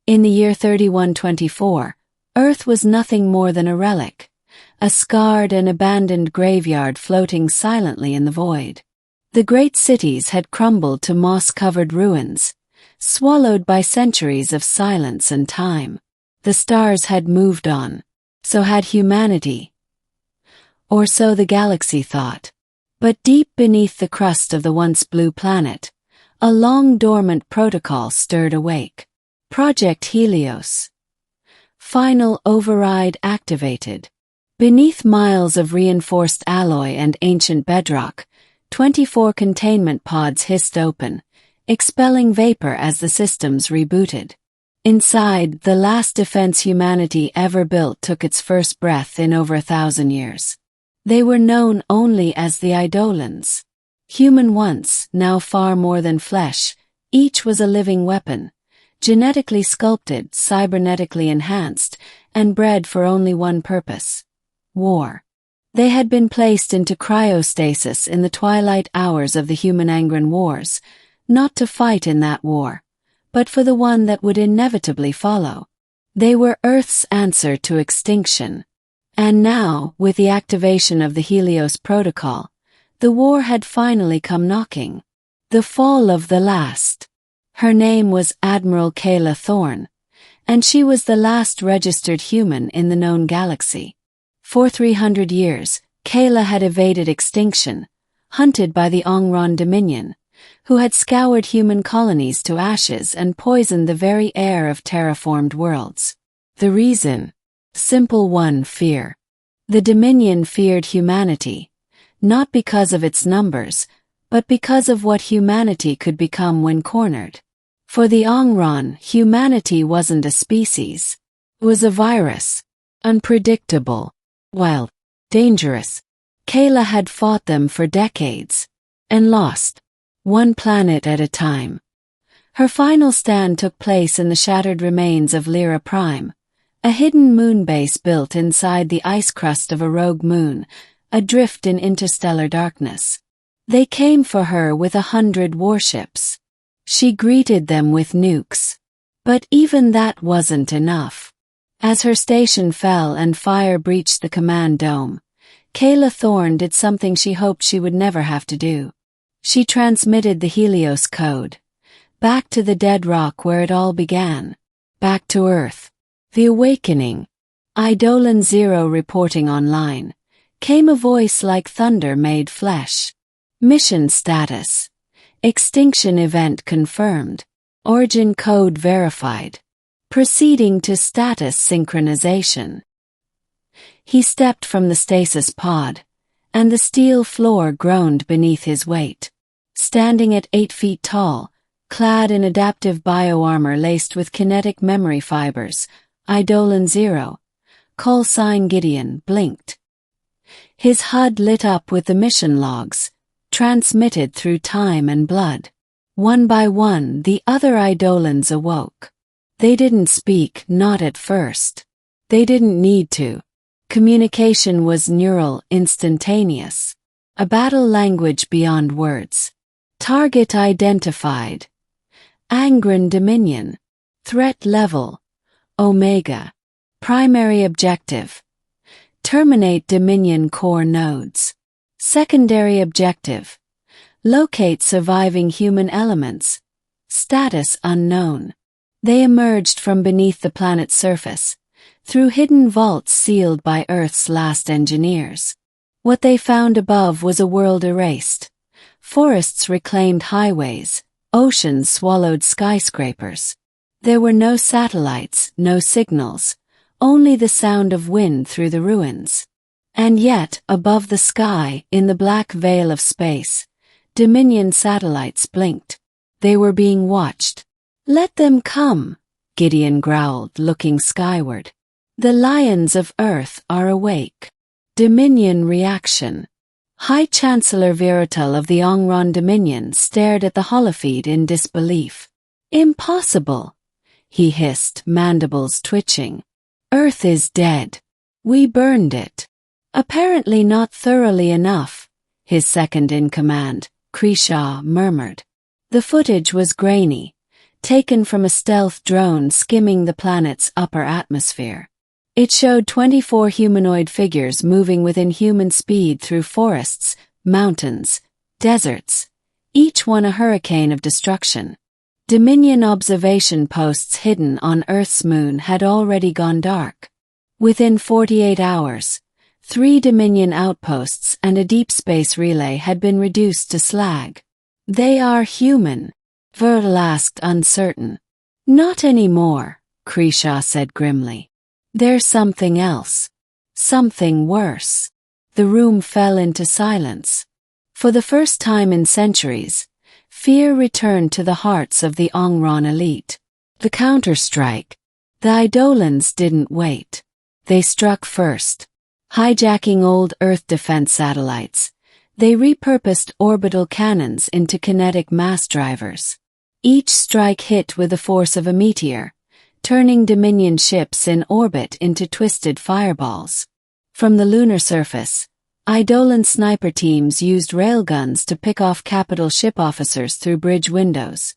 In the year 3124, Earth was nothing more than a relic, a scarred and abandoned graveyard floating silently in the void. The great cities had crumbled to moss-covered ruins, swallowed by centuries of silence and time. The stars had moved on. So had humanity. Or so the galaxy thought. But deep beneath the crust of the once blue planet, a long-dormant protocol stirred awake. Project Helios. Final override activated. Beneath miles of reinforced alloy and ancient bedrock, 24 containment pods hissed open, expelling vapor as the systems rebooted. Inside, the last defense humanity ever built took its first breath in over 1,000 years. They were known only as the Eidolons. Human once, now far more than flesh, each was a living weapon, genetically sculpted, cybernetically enhanced, and bred for only one purpose: war. They had been placed into cryostasis in the twilight hours of the Human-Angron Wars, not to fight in that war, but for the one that would inevitably follow. They were Earth's answer to extinction. And now, with the activation of the Helios Protocol, the war had finally come knocking. The fall of the last. Her name was Admiral Kayla Thorne, and she was the last registered human in the known galaxy. For 300 years, Kayla had evaded extinction, hunted by the Angron Dominion, who had scoured human colonies to ashes and poisoned the very air of terraformed worlds. The reason? Simple one: fear. The Dominion feared humanity, not because of its numbers, but because of what humanity could become when cornered. For the Angron, humanity wasn't a species. It was a virus. Unpredictable. Wild. Dangerous. Kayla had fought them for decades. And lost. One planet at a time. Her final stand took place in the shattered remains of Lyra Prime, a hidden moon base built inside the ice crust of a rogue moon, adrift in interstellar darkness. They came for her with 100 warships. She greeted them with nukes. But even that wasn't enough. As her station fell and fire breached the command dome, Kayla Thorne did something she hoped she would never have to do. She transmitted the Helios code. Back to the dead rock where it all began. Back to Earth. The awakening. Eidolon Zero reporting online. Came a voice like thunder made flesh. Mission status. Extinction event confirmed. Origin code verified. Proceeding to status synchronization. He stepped from the stasis pod, and the steel floor groaned beneath his weight. Standing at 8 feet tall, clad in adaptive bioarmor laced with kinetic memory fibers, Eidolon Zero, call sign Gideon, blinked. His HUD lit up with the mission logs, transmitted through time and blood. One by one, the other Eidolons awoke. They didn't speak, not at first. They didn't need to. Communication was neural, instantaneous. A battle language beyond words. Target identified. Angron Dominion. Threat level. Omega. Primary objective. Terminate Dominion core nodes. Secondary objective. Locate surviving human elements. Status unknown. They emerged from beneath the planet's surface, through hidden vaults sealed by Earth's last engineers. What they found above was a world erased. Forests reclaimed highways, oceans swallowed skyscrapers. There were no satellites, no signals, only the sound of wind through the ruins. And yet, above the sky, in the black veil of space, Dominion satellites blinked. They were being watched. "Let them come," Gideon growled, looking skyward. "The lions of Earth are awake." Dominion reaction. High Chancellor Viratal of the Angron Dominion stared at the holofeed in disbelief. "Impossible," he hissed, mandibles twitching. "Earth is dead. We burned it." "Apparently not thoroughly enough," his second-in-command, Krishaw, murmured. The footage was grainy, taken from a stealth drone skimming the planet's upper atmosphere. It showed 24 humanoid figures moving within human speed through forests, mountains, deserts, each one a hurricane of destruction. Dominion observation posts hidden on Earth's moon had already gone dark. Within 48 hours, 3 Dominion outposts and a deep space relay had been reduced to slag. "They are human?" Virgil asked, uncertain. "Not anymore," Krisha said grimly. "There's something else. Something worse." The room fell into silence. For the first time in centuries, fear returned to the hearts of the Ongron elite. The counterstrike. The Eidolons didn't wait. They struck first. Hijacking old Earth defense satellites, they repurposed orbital cannons into kinetic mass drivers. Each strike hit with the force of a meteor, turning Dominion ships in orbit into twisted fireballs. From the lunar surface, Eidolon sniper teams used railguns to pick off capital ship officers through bridge windows,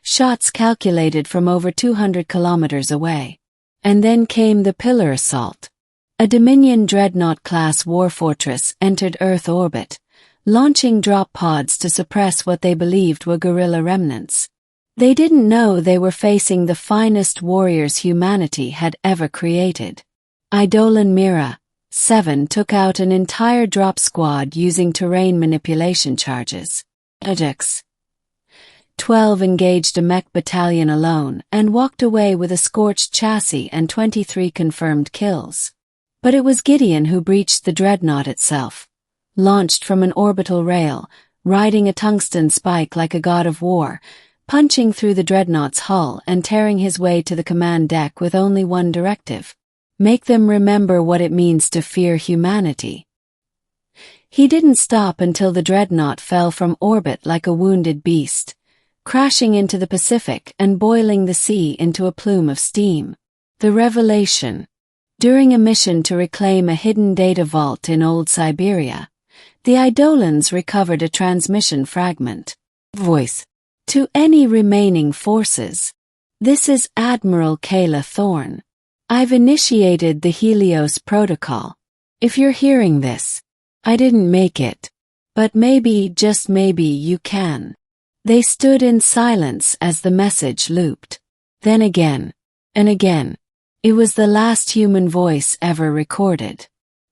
shots calculated from over 200 kilometers away. And then came the Pillar Assault. A Dominion Dreadnought-class warfortress entered Earth orbit, launching drop pods to suppress what they believed were guerrilla remnants. They didn't know they were facing the finest warriors humanity had ever created. Eidolon Mira 7 took out an entire drop squad using terrain manipulation charges. Ajax 12 engaged a mech battalion alone and walked away with a scorched chassis and 23 confirmed kills. But it was Gideon who breached the dreadnought itself. Launched from an orbital rail, riding a tungsten spike like a god of war, punching through the dreadnought's hull and tearing his way to the command deck with only one directive: make them remember what it means to fear humanity. He didn't stop until the dreadnought fell from orbit like a wounded beast, crashing into the Pacific and boiling the sea into a plume of steam. The revelation. During a mission to reclaim a hidden data vault in old Siberia, the Eidolons recovered a transmission fragment. Voice. To any remaining forces. This is Admiral Kayla Thorne. I've initiated the Helios Protocol. If you're hearing this, I didn't make it. But maybe, just maybe, you can. They stood in silence as the message looped. Then again, and again. It was the last human voice ever recorded.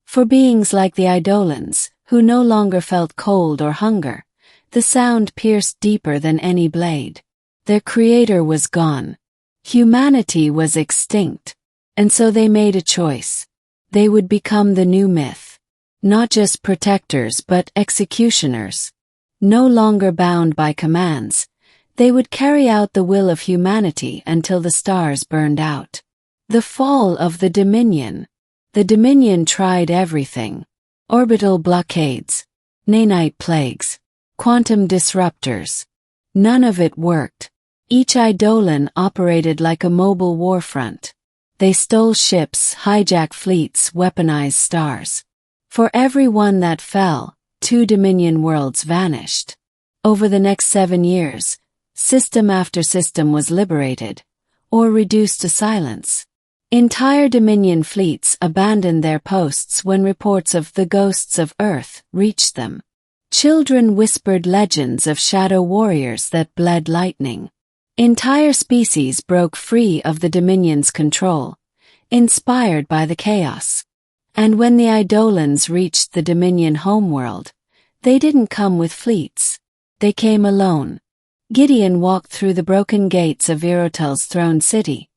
For beings like the Eidolons, who no longer felt cold or hunger, the sound pierced deeper than any blade. Their creator was gone. Humanity was extinct. And so they made a choice. They would become the new myth. Not just protectors but executioners. No longer bound by commands, they would carry out the will of humanity until the stars burned out. The fall of the Dominion. The Dominion tried everything. Orbital blockades, nanite plagues, quantum disruptors. None of it worked. Each Eidolon operated like a mobile warfront. They stole ships, hijacked fleets, weaponized stars. For every one that fell, 2 Dominion worlds vanished. Over the next 7 years, system after system was liberated, or reduced to silence. Entire Dominion fleets abandoned their posts when reports of the ghosts of Earth reached them. Children whispered legends of shadow warriors that bled lightning. Entire species broke free of the Dominion's control, inspired by the chaos. And when the Eidolons reached the Dominion homeworld, they didn't come with fleets. They came alone. Gideon walked through the broken gates of Virotel's throne city,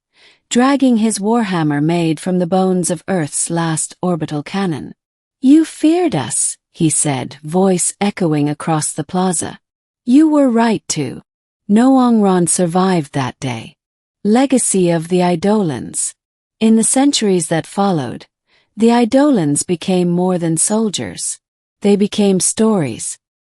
dragging his warhammer made from the bones of Earth's last orbital cannon. "You feared us," he said, voice echoing across the plaza. "You were right to." No Ongron survived that day. Legacy of the Eidolons. In the centuries that followed, the Eidolons became more than soldiers. They became stories.